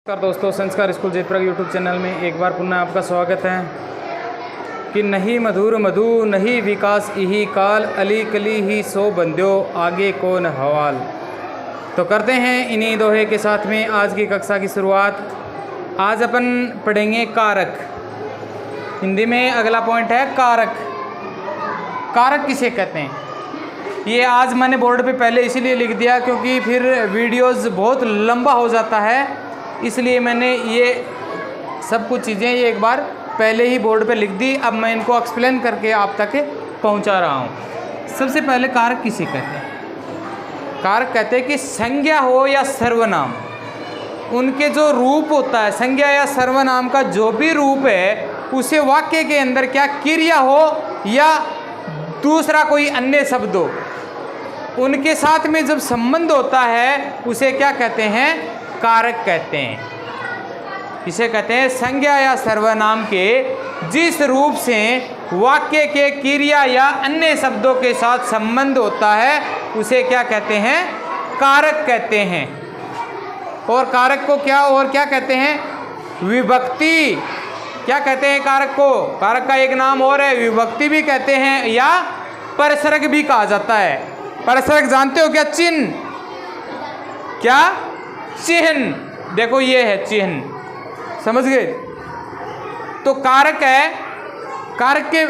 नमस्कार दोस्तों, संस्कार स्कूल जयपुर यूट्यूब चैनल में एक बार पुनः आपका स्वागत है कि नहीं मधुर मधु नहीं विकास यही काल अली कली ही सो बंद्यो आगे कौन हवाल। तो करते हैं इन्हीं दोहे के साथ में आज की कक्षा की शुरुआत। आज अपन पढ़ेंगे कारक। हिंदी में अगला पॉइंट है कारक। कारक किसे कहते हैं? ये आज मैंने बोर्ड पे पहले इसीलिए लिख दिया क्योंकि फिर वीडियोज़ बहुत लंबा हो जाता है, इसलिए मैंने ये सब कुछ चीज़ें ये एक बार पहले ही बोर्ड पे लिख दी। अब मैं इनको एक्सप्लेन करके आप तक पहुंचा रहा हूं। सबसे पहले कारक किसे कहते हैं? कारक कहते हैं कि संज्ञा हो या सर्वनाम, उनके जो रूप होता है, संज्ञा या सर्वनाम का जो भी रूप है, उसे वाक्य के अंदर क्या क्रिया हो या दूसरा कोई अन्य शब्द हो, उनके साथ में जब संबंध होता है उसे क्या कहते हैं? कारक कहते हैं। इसे कहते हैं संज्ञा या सर्वनाम के जिस रूप से वाक्य के क्रिया या अन्य शब्दों के साथ संबंध होता है उसे क्या कहते हैं? कारक कहते हैं। और कारक को क्या कहते हैं? विभक्ति। क्या कहते हैं कारक को? कारक का एक नाम और है, विभक्ति भी कहते हैं या परसरक भी कहा जाता है। परसरक जानते हो क्या? चिन्ह। क्या? चिन्ह। देखो ये है चिन्ह, समझ गए? तो कारक है, कारक के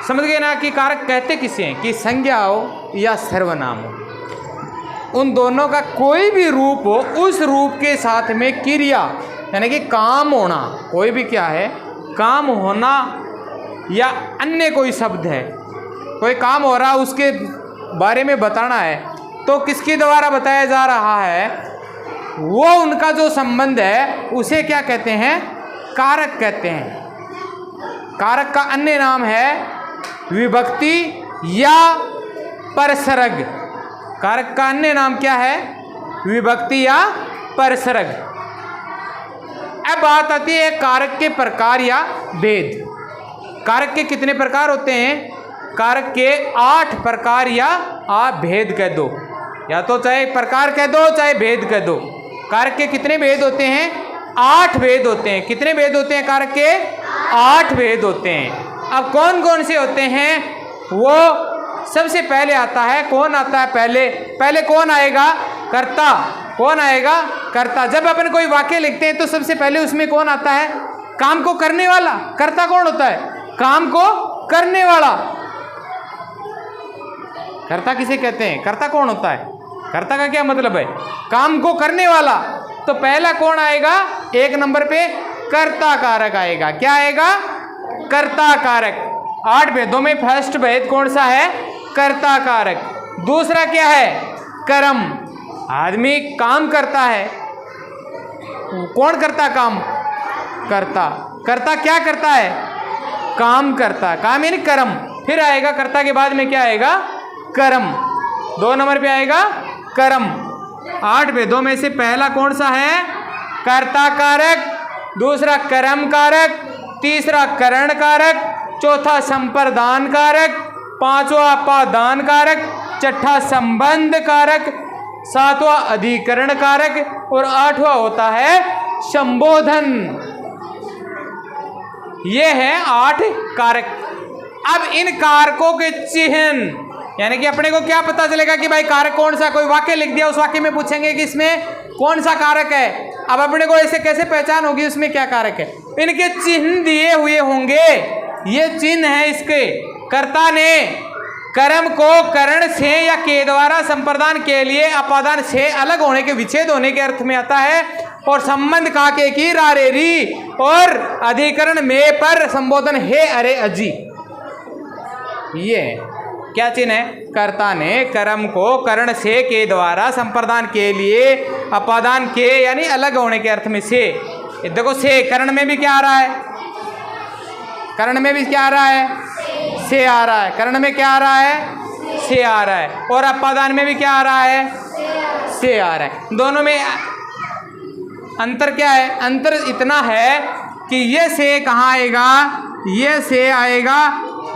समझ गए ना कि कारक कहते किसे हैं? कि संज्ञा हो या सर्वनाम हो, उन दोनों का कोई भी रूप हो, उस रूप के साथ में क्रिया यानी कि काम होना, कोई भी क्या है? काम होना या अन्य कोई शब्द है, कोई काम हो रहा उसके बारे में बताना है, तो किसके द्वारा बताया जा रहा है, वो उनका जो संबंध है उसे क्या कहते हैं? कारक कहते हैं। कारक का अन्य नाम है विभक्ति या परसरग। कारक का अन्य नाम क्या है? विभक्ति या परसरग। अब बात आती है कारक के प्रकार या भेद। कारक के कितने प्रकार होते हैं? कारक के 8 प्रकार या आप भेद कह दो, या तो चाहे प्रकार कह दो चाहे भेद कह दो। कारक के कितने भेद होते हैं? 8 भेद होते हैं। कितने भेद होते हैं कारक के? 8 भेद होते हैं। अब कौन कौन से होते हैं? वो सबसे पहले आता है, कौन आता है पहले कौन आएगा? कर्ता। कौन आएगा? कर्ता। जब अपन कोई वाक्य लिखते हैं तो सबसे पहले उसमें कौन आता है? काम को करने वाला। कर्ता कौन होता है? काम को करने वाला। कर्ता किसे कहते हैं? कर्ता कौन होता है? कर्ता का क्या मतलब है? काम को करने वाला। तो पहला कौन आएगा? 1 नंबर पे कर्ता कारक आएगा। क्या आएगा? कर्ता कारक। 8 भेदों में फर्स्ट भेद कौन सा है? कर्ता कारक। दूसरा क्या है? कर्म। आदमी काम करता है, कौन करता काम? कर्ता। कर्ता क्या करता है? काम करता। काम यानी कर्म। फिर आएगा कर्ता के बाद में क्या आएगा? कर्म। 2 नंबर पे आएगा कर्म। 8 भेदों में से पहला कौन सा है? कर्ता कारक। दूसरा कर्म कारक। तीसरा करण कारक। चौथा संप्रदान कारक। 5वां अपादान कारक। 6ठा संबंध कारक। 7वां अधिकरण कारक और 8वां होता है संबोधन। ये है 8 कारक। अब इन कारकों के चिन्ह यानी कि अपने को क्या पता चलेगा कि भाई कारक कौन सा? कोई वाक्य लिख दिया, उस वाक्य में पूछेंगे कि इसमें कौन सा कारक है। अब अपने को ऐसे कैसे पहचान होगी उसमें क्या कारक है? इनके चिन्ह दिए हुए होंगे। ये चिन्ह है इसके। कर्ता ने कर्म को करण से या के द्वारा संप्रदान के लिए अपादान से अलग होने के, विच्छेद होने के अर्थ में आता है। और संबंध का के की रारे री और अधिकरण में पर संबोधन हे अरे अजी। ये क्या चिन्ह है? कर्ता ने कर्म को करण से के द्वारा संप्रदान के लिए अपादान के यानी अलग होने के अर्थ में से। देखो से करण में भी क्या आ रहा है? करण में भी क्या आ रहा है? से आ रहा है। करण में क्या आ रहा है? से आ रहा है। और अपादान में भी क्या आ रहा है? से आ रहा है। दोनों में अंतर क्या है? अंतर इतना है कि ये से कहाँ आएगा? ये से आएगा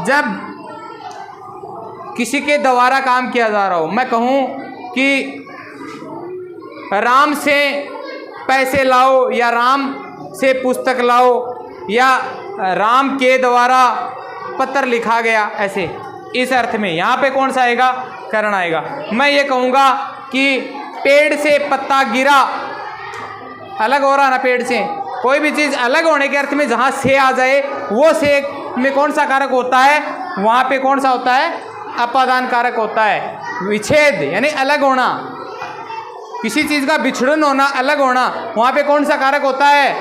जब किसी के द्वारा काम किया जा रहा हो। मैं कहूँ कि राम से पैसे लाओ, या राम से पुस्तक लाओ, या राम के द्वारा पत्र लिखा गया, ऐसे इस अर्थ में यहाँ पे कौन सा आएगा? करण आएगा। मैं ये कहूँगा कि पेड़ से पत्ता गिरा, अलग हो रहा ना पेड़ से, कोई भी चीज़ अलग होने के अर्थ में जहाँ से आ जाए वो से में कौन सा कारक होता है? वहाँ पे कौन सा होता है? अपादान कारक होता है। विच्छेद यानी अलग होना, किसी चीज़ का बिछड़न होना, अलग होना, वहाँ पे कौन सा कारक होता है?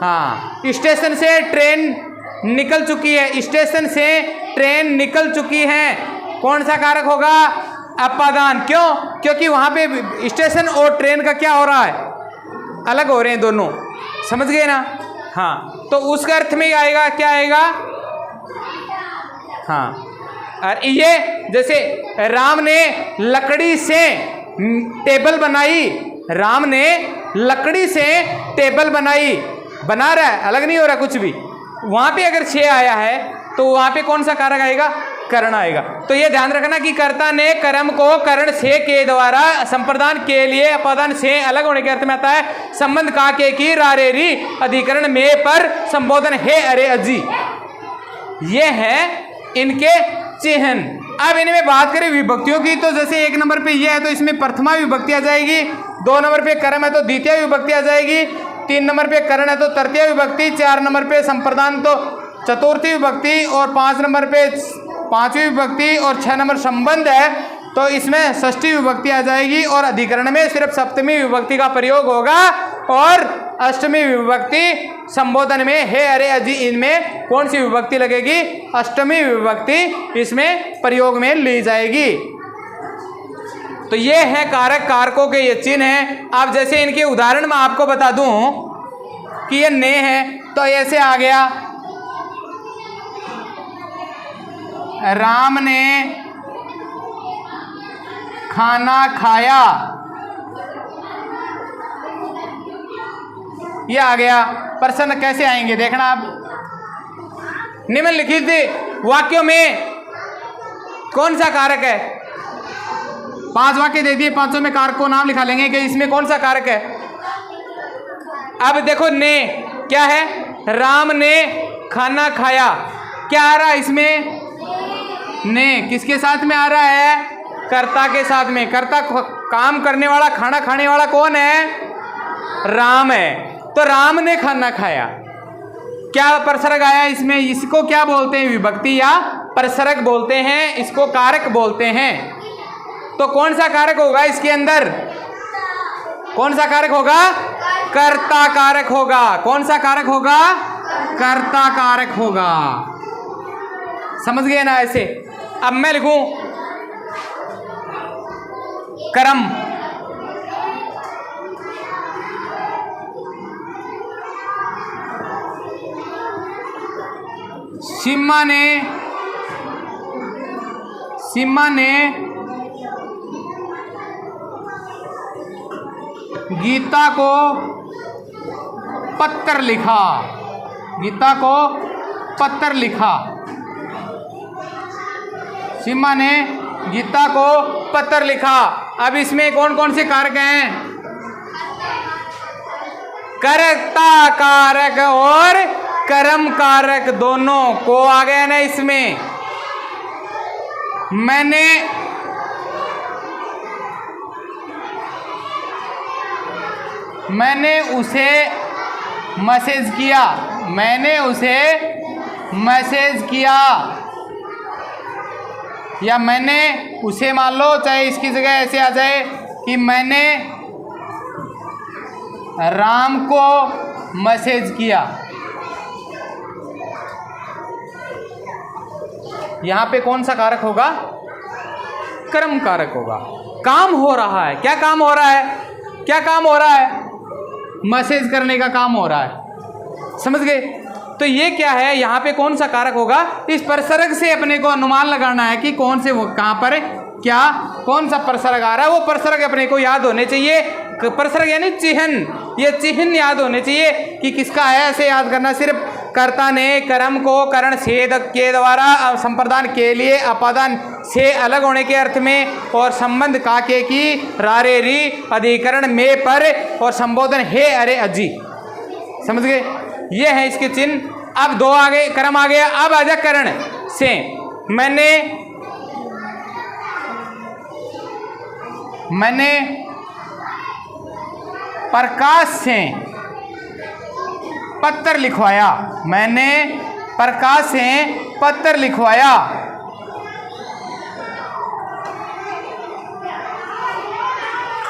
हाँ, स्टेशन से ट्रेन निकल चुकी है, स्टेशन से ट्रेन निकल चुकी है, कौन सा कारक होगा? अपादान। क्यों? क्योंकि वहाँ पे स्टेशन और ट्रेन का क्या हो रहा है? अलग हो रहे हैं दोनों, समझ गए ना? हाँ, तो उस अर्थ में आएगा, क्या आएगा? हाँ, और ये जैसे राम ने लकड़ी से टेबल बनाई, राम ने लकड़ी से टेबल बनाई, बना रहा है, अलग नहीं हो रहा कुछ भी। वहाँ पे अगर छे आया है तो वहाँ पे कौन सा कारक आएगा? करण आएगा। तो ये ध्यान रखना कि कर्ता ने कर्म को करण से के द्वारा संप्रदान के लिए अपादान से अलग होने के अर्थ में आता है। संबंध का के की रारेरी अधिकरण में पर संबोधन है अरे अजी, ये है इनके चिन्ह। अब इनमें बात करें विभक्तियों की, तो जैसे 1 नंबर पे ये है तो इसमें प्रथमा विभक्ति आ जाएगी, 2 नंबर पे कर्म है तो द्वितीय विभक्ति आ जाएगी, 3 नंबर पे करण है तो तृतीय विभक्ति, 4 नंबर पे संप्रदान तो चतुर्थी विभक्ति, और 5 नंबर पे पांचवी विभक्ति, और 6 नंबर संबंध है तो इसमें षष्ठी विभक्ति आ जाएगी, और अधिकरण में सिर्फ सप्तमी विभक्ति का प्रयोग होगा, और अष्टमी विभक्ति संबोधन में है अरे अजी, इनमें कौन सी विभक्ति लगेगी? अष्टमी विभक्ति इसमें प्रयोग में ली जाएगी। तो ये है कारक, कारकों के ये चिन्ह हैं। अब जैसे इनके उदाहरण मैं आपको बता दूं कि ये ने है तो ऐसे आ गया, राम ने खाना खाया, ये आ गया। प्रश्न कैसे आएंगे देखना आप। निम्नलिखित वाक्यों में कौन सा कारक है? 5 वाक्य दे दिए, 5 में कारक को नाम लिखा लेंगे कि इसमें कौन सा कारक है। अब देखो ने क्या है? राम ने खाना खाया, क्या आ रहा है इसमें? ने किसके साथ में आ रहा है? कर्ता के साथ में। कर्ता काम करने वाला, खाना खाने वाला कौन है? राम है। तो राम ने खाना खाया, क्या प्रसर्ग आया इसमें? इसको क्या बोलते हैं? विभक्ति या प्रसर्ग बोलते हैं, इसको कारक बोलते हैं। तो कौन सा कारक होगा इसके अंदर? कौन सा कारक होगा? कर्ता कारक होगा। कौन सा कारक होगा? कर्ता कारक होगा। समझ गए ना? ऐसे अब मैं लिखूं कर्म, सीमा ने गीता को पत्र लिखा, गीता को पत्र लिखा। सीमा ने गीता को पत्र लिखा। अब इसमें कौन कौन से कारक हैं? कर्ता कारक और कर्म कारक दोनों को आ गया ना इसमें। मैंने उसे मैसेज किया, मैंने उसे मैसेज किया, या मैंने उसे, मान लो चाहे इसकी जगह ऐसे आ जाए कि मैंने राम को मैसेज किया। यहाँ पे कौन सा कारक होगा? कर्म कारक होगा। काम हो रहा है, क्या काम हो रहा है? क्या काम हो रहा है? मैसेज करने का काम हो रहा है। समझ गए? तो ये क्या है? यहाँ पे कौन सा कारक होगा? इस प्रसर्ग से अपने को अनुमान लगाना है कि कौन से, वो कहाँ पर, क्या कौन सा प्रसर्ग आ रहा है। वो प्रसर्ग अपने को याद होने चाहिए। प्रसर्ग यानी चिन्ह, ये चिन्ह याद होने चाहिए कि किसका है। ऐसे याद करना, सिर्फ कर्ता ने कर्म को करण से के द्वारा संप्रदान के लिए अपादान से अलग होने के अर्थ में और संबंध का के की रारे री अधिकरण में पर और संबोधन हे अरे अजी। समझ गए? ये है इसके चिन्ह। अब दो आगे कर्म आ गया, अब आजा करण से। मैंने प्रकाश से पत्र लिखवाया। मैंने प्रकाश से पत्र लिखवाया।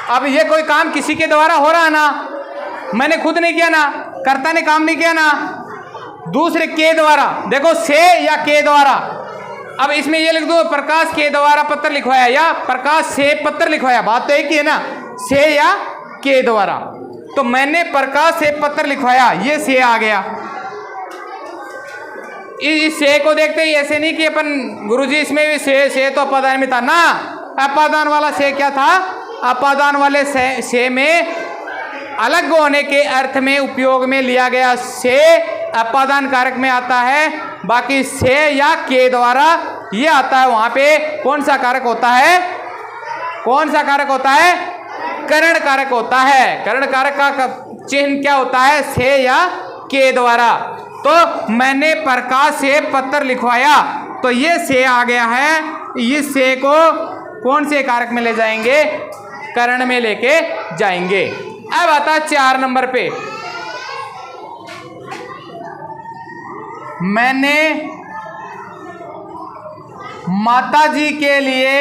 अब ये कोई काम किसी के द्वारा हो रहा ना, मैंने खुद नहीं किया ना, कर्ता ने काम नहीं किया ना, दूसरे के द्वारा। देखो से या के द्वारा। अब इसमें ये लिख दो प्रकाश के द्वारा पत्र लिखवाया या प्रकाश से पत्र लिखवाया, बात तो एक ही है ना, से या के द्वारा। तो मैंने प्रकाश से पत्र लिखवाया, ये से आ गया। इस से को देखते ही ऐसे नहीं कि अपन गुरुजी इसमें भी से तो अपादान में था ना, अपादान वाला से क्या था, अपादान वाले से में अलग होने के अर्थ में उपयोग में लिया गया से अपादान कारक में आता है। बाकी से या के द्वारा ये आता है, वहां पे कौन सा कारक होता है, कौन सा कारक होता है, करण कारक होता है। करण कारक का चिन्ह क्या होता है, से या के द्वारा। तो मैंने प्रकाश से पत्र लिखवाया, तो ये से आ गया है। इस से को कौन से कारक में ले जाएंगे, करण में लेके जाएंगे। अब आता है 4 नंबर पे, मैंने माताजी के लिए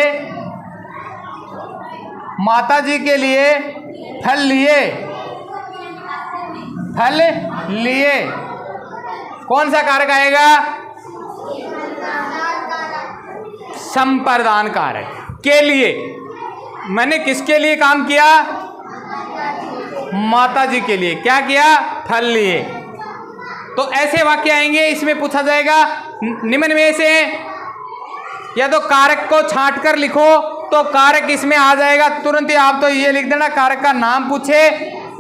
फल लिए। कौन सा कारक आएगा, संप्रदान कारक के लिए। मैंने किसके लिए काम किया, माता जी के लिए। क्या किया, फल लिए। तो ऐसे वाक्य आएंगे, इसमें पूछा जाएगा निम्न में से या तो कारक को छांट कर लिखो, तो कारक इसमें आ जाएगा तुरंत ही। आप तो ये लिख देना कारक का नाम पूछे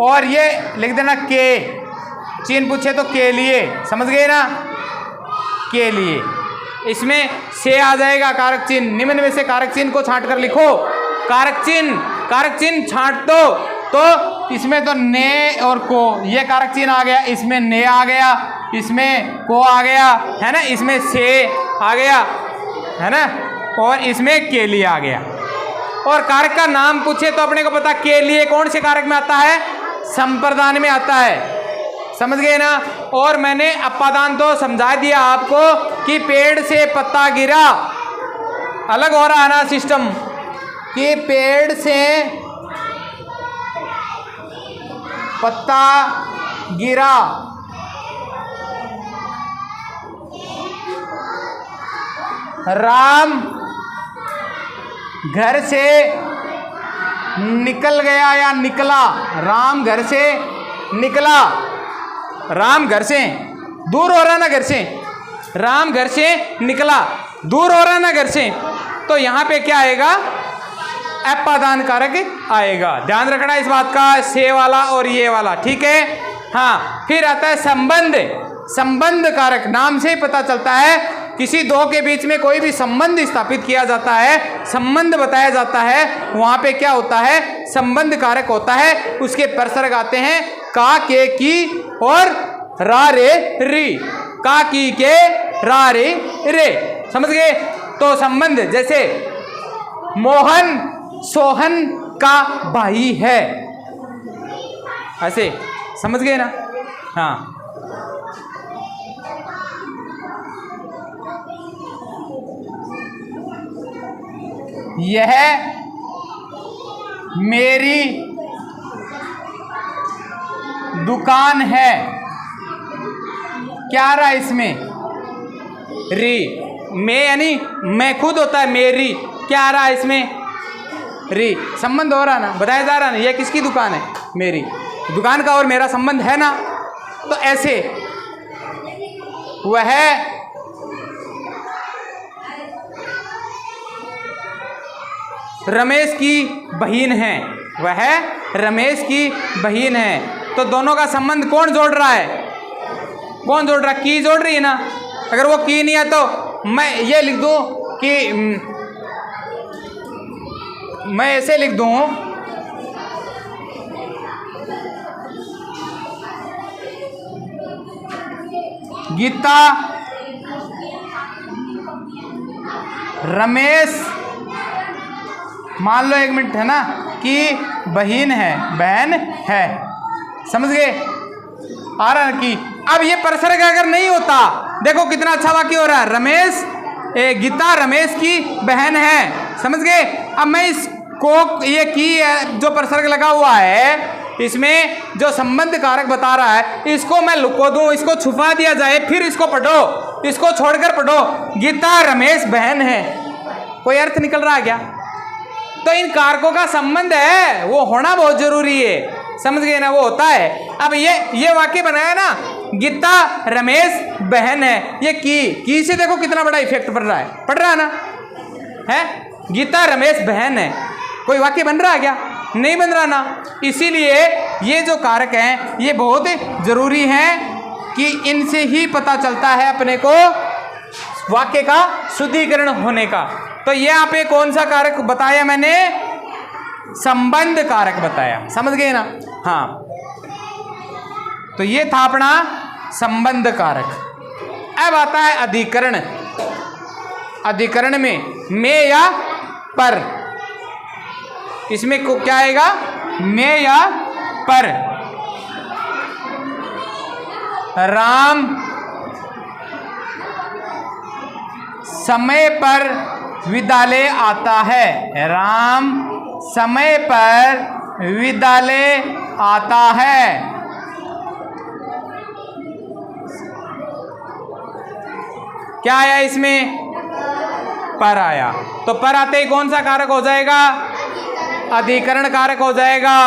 और ये लिख देना के, चिन्ह पूछे तो के लिए। समझ गए ना, के लिए। इसमें से आ जाएगा कारक चिन्ह। निम्न में से कारक चिन्ह को छांट कर लिखो। कारक चिन्ह छांट दो तो इसमें तो ने और को, ये कारक चिन्ह आ गया, इसमें ने आ गया, इसमें को आ गया है ना, इसमें से आ गया है ना, और इसमें के लिए आ गया। और कारक का नाम पूछे तो अपने को पता, के लिए कौन से कारक में आता है, संप्रदान में आता है। समझ गए ना। और मैंने अपादान तो समझा दिया आपको कि पेड़ से पत्ता गिरा, अलग हो रहा है ना सिस्टम, कि पेड़ से पत्ता गिरा। राम घर से निकल गया या निकला। राम घर से निकला, राम घर से दूर हो रहा ना घर से, राम घर से निकला, दूर हो रहा ना घर से। तो यहाँ पे क्या आएगा, अपादान कारक आएगा। ध्यान रखना इस बात का, से वाला और ये वाला, ठीक है। हाँ, फिर आता है संबंध कारक। नाम से ही पता चलता है, किसी दो के बीच में कोई भी संबंध स्थापित किया जाता है, संबंध बताया जाता है, वहां पे क्या होता है, संबंध कारक होता है। उसके परसर्ग आते हैं का, के, की और रा रे री। का, की, के, रा रे रे। समझ गए। तो संबंध जैसे मोहन सोहन का भाई है, ऐसे समझ गए ना। हाँ, यह मेरी दुकान है। क्या रहा इसमें, री। मैं यानी मैं खुद होता है मेरी, क्या रहा इसमें, री। संबंध हो रहा ना, बताया जा रहा ना, यह किसकी दुकान है, मेरी दुकान का और मेरा संबंध है ना। तो ऐसे वह रमेश की बहन है, वह रमेश की बहन है। तो दोनों का संबंध कौन जोड़ रहा है, कौन जोड़ रहा? की जोड़ रही है ना। अगर वो की नहीं है तो मैं ये लिख दूं कि मैं ऐसे लिख दूं, गीता रमेश, मान लो 1 मिनट है ना, कि बहन है। समझ गए? आ रहा है कि अब ये परसर्ग अगर नहीं होता, देखो कितना अच्छा वाक्य हो रहा है, रमेश गीता रमेश की बहन है। समझ गए? अब मैं इसको ये की जो परसर्ग लगा हुआ है इसमें जो संबंध कारक बता रहा है, इसको मैं लुको दूं, इसको छुपा दिया जाए, फिर इसको पढ़ो, इसको छोड़कर पढ़ो, गीता रमेश बहन है। कोई अर्थ निकल रहा है क्या? तो इन कारकों का संबंध है वो होना बहुत जरूरी है। समझ गए ना? वो होता है। अब ये वाक्य बनाया ना, गीता रमेश बहन है, ये की से देखो कितना बड़ा इफेक्ट पड़ रहा है। पड़ रहा है ना? है गीता रमेश बहन है। कोई वाक्य बन रहा है क्या? नहीं बन रहा ना। इसीलिए ये जो कारक हैं ये बहुत जरूरी हैं कि इनसे ही पता चलता है अपने को वाक्य का शुद्धिकरण होने का। तो ये यहाँ पे कौन सा कारक बताया मैंने? संबंध कारक बताया। समझ गए ना? हाँ, तो ये था अपना संबंध कारक। अब आता है अधिकरण। अधिकरण में या पर, इसमें को क्या आएगा? में या पर। राम समय पर विद्यालय आता है। राम समय पर विद्यालय आता है। क्या आया इसमें? पर आया। तो पर आते ही कौन सा कारक हो जाएगा? अधिकरण कारक हो जाएगा।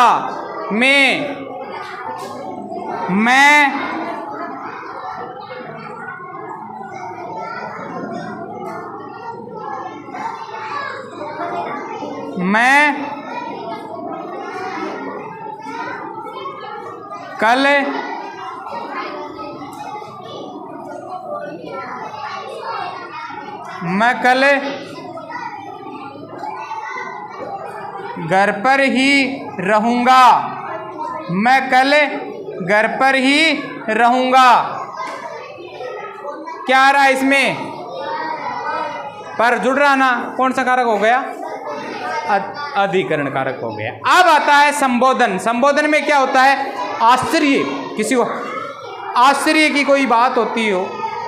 मैं कल घर पर ही रहूंगा। मैं कल घर पर ही रहूंगा। क्या आ रहा है इसमें? पर जुड़ रहा ना। कौन सा कारक हो गया? अधिकरण कारक हो गया। अब आता है संबोधन। संबोधन में क्या होता है? आश्चर्य, किसी को आश्चर्य की कोई बात होती हो,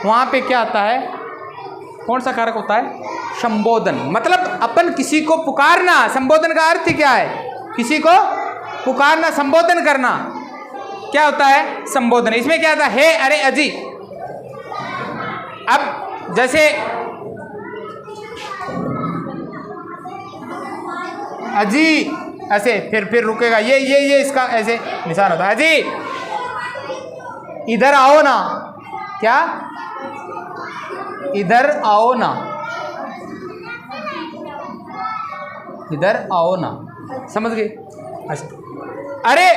वहां पे क्या आता है? कौन सा कारक होता है? संबोधन। मतलब अपन किसी को पुकारना। संबोधन का अर्थ क्या है? किसी को पुकारना, संबोधन करना। क्या होता है? संबोधन। इसमें क्या आता है? हे, अरे, अजी। अब जैसे अजी ऐसे, फिर रुकेगा, ये इसका ऐसे निशान होता है। अजी इधर आओ ना। क्या? इधर आओ ना। इधर आओ ना। समझ गए? अरे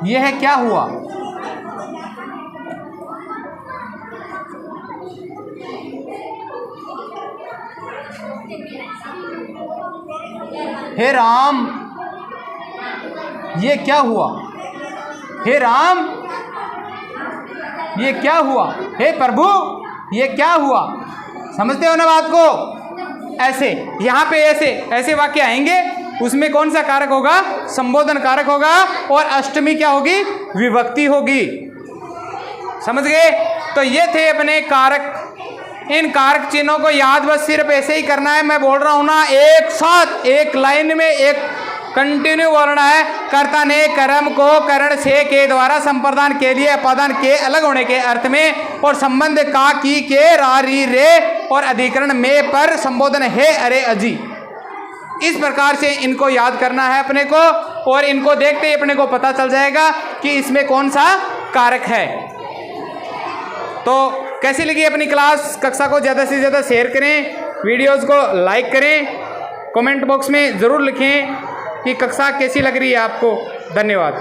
ये है, क्या हुआ? हे राम, ये क्या हुआ? हे राम, ये क्या हुआ? हे प्रभु, ये क्या हुआ? समझते हो ना बात को? ऐसे यहाँ पे ऐसे वाक्य आएंगे। उसमें कौन सा कारक होगा? संबोधन कारक होगा। और अष्टमी क्या होगी? विभक्ति होगी। समझ गए? तो ये थे अपने कारक। इन कारक चिन्हों को याद बस सिर्फ ऐसे ही करना है। मैं बोल रहा हूं ना, एक साथ एक लाइन में एक कंटिन्यू बोलना है। कर्ता ने कर्म को करण से के द्वारा संप्रदान के लिए अपादान के अलग होने के अर्थ में, और संबंध का की के रा री रे, और अधिकरण में पर संबोधन है अरे अजी। इस प्रकार से इनको याद करना है अपने को, और इनको देखते ही अपने को पता चल जाएगा कि इसमें कौन सा कारक है। तो कैसी लगी अपनी क्लास? कक्षा को ज़्यादा से ज़्यादा शेयर करें, वीडियोस को लाइक करें, कमेंट बॉक्स में ज़रूर लिखें कि कक्षा कैसी लग रही है आपको। धन्यवाद।